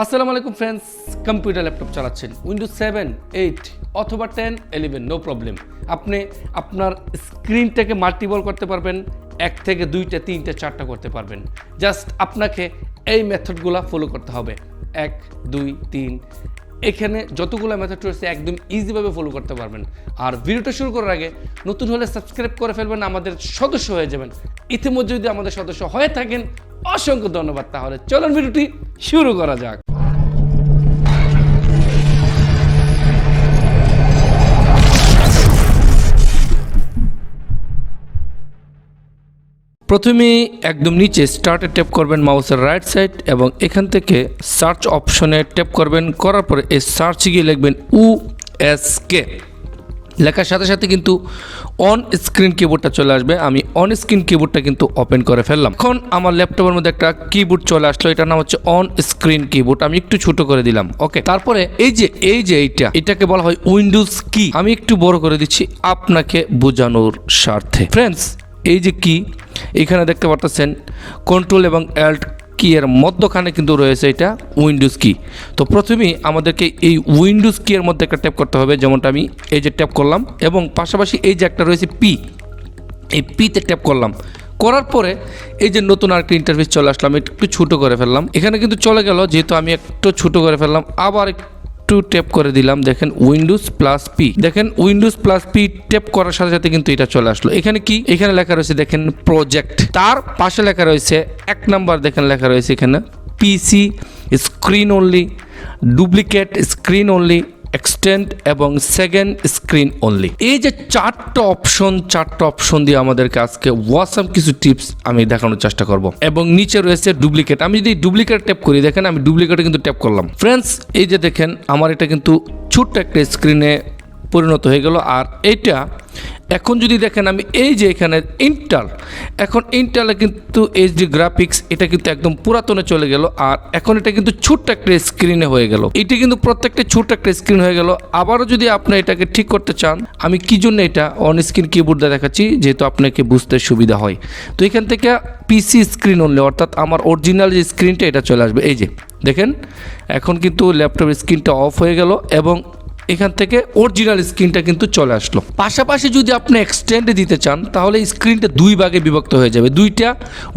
আসসালামু আলাইকুম friends, computer laptop চালাচ্ছেন উইন্ডোজ 7, 8 অথবা 10, 11 নো প্রবলেম। আপনি আপনার স্ক্রিনটাকে মাল্টিপল করতে পারবেন, 1 থেকে 2টা 3টা 4টা করতে পারবেন। জাস্ট আপনাকে এই মেথডগুলো ফলো করতে হবে, 1 2 3। এখানে যতগুলো মেথড রয়েছে একদম ইজিভাবে ফলো করতে পারবেন। আর ভিডিওটা শুরু করার আগে নতুন হলে সাবস্ক্রাইব করে ফেলবেন, আমাদের সদস্য হয়ে যাবেন। ইতিমধ্যে যদি আমাদের সদস্য হয়ে থাকেন অসংখ্য ধন্যবাদ। তাহলে চলুন ভিডিওটি শুরু করা যাক। প্রথমে একদম নিচে স্টার্টে ট্যাপ করবেন মাউসের রাইট সাইড এবং এখান থেকে সার্চ অপশনে ট্যাপ করবেন। করার পরে এই সার্চে গিয়ে লিখবেন USK। লেখার সাথে সাথে কিন্তু অন স্ক্রিন কিবোর্ডটা চলে আসবে। আমি অন স্ক্রিন কিবোর্ডটা কিন্তু ওপেন করে ফেললাম। এখন আমার ল্যাপটপের মধ্যে একটা কিবোর্ড চলে আসলো, এটার নাম হচ্ছে অন স্ক্রিন কিবোর্ড। আমি একটু ছোট করে দিলাম, ওকে। তারপরে এটাকে বলা হয় উইন্ডোজ কি। আমি একটু বড় করে দিচ্ছি আপনাকে বোঝানোর স্বার্থে। ফ্রেন্ডস, এই যে কি এখানে দেখতে পাচ্ছেন কন্ট্রোল এবং অল্ট কি এর মধ্যখানে কিন্তু রয়েছে এটা উইন্ডোজ কি। তো প্রথমেই আমাদেরকে এই উইন্ডোজ কি এর মধ্যে একটা ট্যাপ করতে হবে, যেমনটা আমি এই যে ট্যাপ করলাম এবং পাশাপাশি এই যে একটা রয়েছে পি, এই পিতে ট্যাপ করলাম। করার পরে এই যে নতুন আরেকটা ইন্টারফেস চলে আসলাম, একটু ছোটো করে ফেললাম। এখানে কিন্তু চলে গেল, যেহেতু আমি একটু ছোটো করে ফেললাম। আবার একটু ট্যাপ করে দিলাম, দেখেন উইন্ডোজ প্লাস পি। দেখেন উইন্ডোজ প্লাস পি ট্যাপ করার সাথে সাথে কিন্তু এটা চলে আসলো। এখানে কি, এখানে লেখা রয়েছে দেখেন প্রজেক্ট, তার পাশে লেখা রয়েছে 1 নাম্বার, দেখেন লেখা রয়েছে এখানে পিসি screen only, duplicate screen only, extend এবং সেকেন্ড স্ক্রিন অনলি। এই যে চারটা অপশন দিয়ে আমাদেরকে আজকে ওয়াসাম কিছু টিপস আমি দেখানোর চেষ্টা করব। এবং নিচে রয়েছে ডুপ্লিকেট। আমি যদি ডুপ্লিকেট ট্যাপ করি, দেখেন আমি ডুপ্লিকেটে কিন্তু ট্যাপ করলাম। ফ্রেন্ডস, এই যে দেখেন আমার এটা কিন্তু ছোট্ট একটা স্ক্রিনে পরিণত হয়ে গেল। আর এইটা এখন যদি দেখেন আমি এই যে এখানে ইন্টালে কিন্তু HD গ্রাফিক্স, এটা কিন্তু একদম পুরাতনে চলে গেল। আর এখন এটা কিন্তু ছোট্ট একটা স্ক্রিনে হয়ে গেল। এটা কিন্তু প্রত্যেকটা ছোট্ট একটা স্ক্রিন হয়ে গেল। আবারও যদি আপনি এটাকে ঠিক করতে চান, আমি কি জন্য এটা অন স্ক্রিন কিবোর্ড দিয়ে দেখাচ্ছি, যেহেতু আপনাকে বুঝতে সুবিধা হয়। তো এখান থেকে পিসি স্ক্রিন অনলি, অর্থাৎ আমার অরিজিনাল যে স্ক্রিনটা এটা চলে আসবে। এই যে দেখেন এখন কিন্তু ল্যাপটপের স্ক্রিনটা অফ হয়ে গেল এবং এখান থেকে অরিজিনাল স্ক্রিনটা কিন্তু চলে আসলো। পাশাপাশি যদি আপনি এক্সটেন্ডে দিতে চান, তাহলে স্ক্রিনটা 2 ভাগে বিভক্ত হয়ে যাবে, 2টা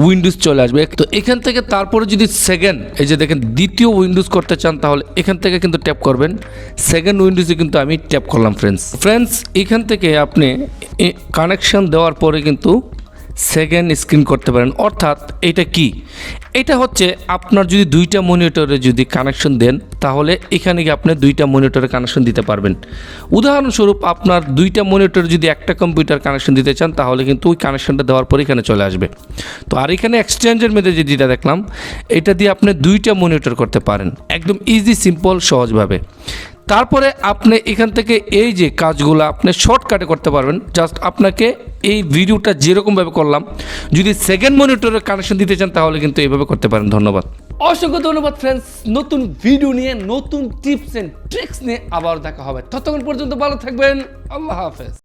উইন্ডোজ চলে আসবে। তো এখান থেকে তারপরে যদি সেকেন্ড, এই যে দেখেন দ্বিতীয় উইন্ডোজ করতে চান, তাহলে এখান থেকে কিন্তু ট্যাপ করবেন। সেকেন্ড উইন্ডোজে কিন্তু আমি ট্যাপ করলাম। ফ্রেন্ডস, এখান থেকে আপনি কানেকশন দেওয়ার পরে কিন্তু সেকেন্ড স্ক্রিন করতে পারেন। অর্থাৎ এটা কি, এটা হচ্ছে আপনার যদি 2টা মনিটরে যদি কানেকশন দেন, তাহলে এখানে গিয়ে আপনি 2টা মনিটরে কানেকশন দিতে পারবেন। উদাহরণস্বরূপ আপনার 2টা মনিটরে যদি একটা কম্পিউটার কানেকশন দিতে চান, তাহলে কিন্তু ওই কানেকশনটা দেওয়ার পর এখানে চলে আসবে। তো আর এখানে এক্সচেঞ্জের মধ্যে যেটা দেখলাম, এটা দিয়ে আপনি 2টা মনিটর করতে পারেন একদম ইজি, সিম্পল, সহজভাবে। তারপরে আপনি এখান থেকে এই যে কাজগুলো আপনি শর্টকাটে করতে পারবেন। জাস্ট আপনাকে এই ভিডিওটা যেরকমভাবে করলাম, যদি সেকেন্ড মনিটরের কানেকশন দিতে চান, তাহলে কিন্তু এইভাবে করতে পারেন। ধন্যবাদ, অসংখ্য ধন্যবাদ ফ্রেন্ডস। নতুন ভিডিও নিয়ে, নতুন টিপস এন্ড ট্রিক্স নিয়ে আবার দেখা হবে। ততক্ষণ পর্যন্ত ভালো থাকবেন। আল্লাহ হাফেজ।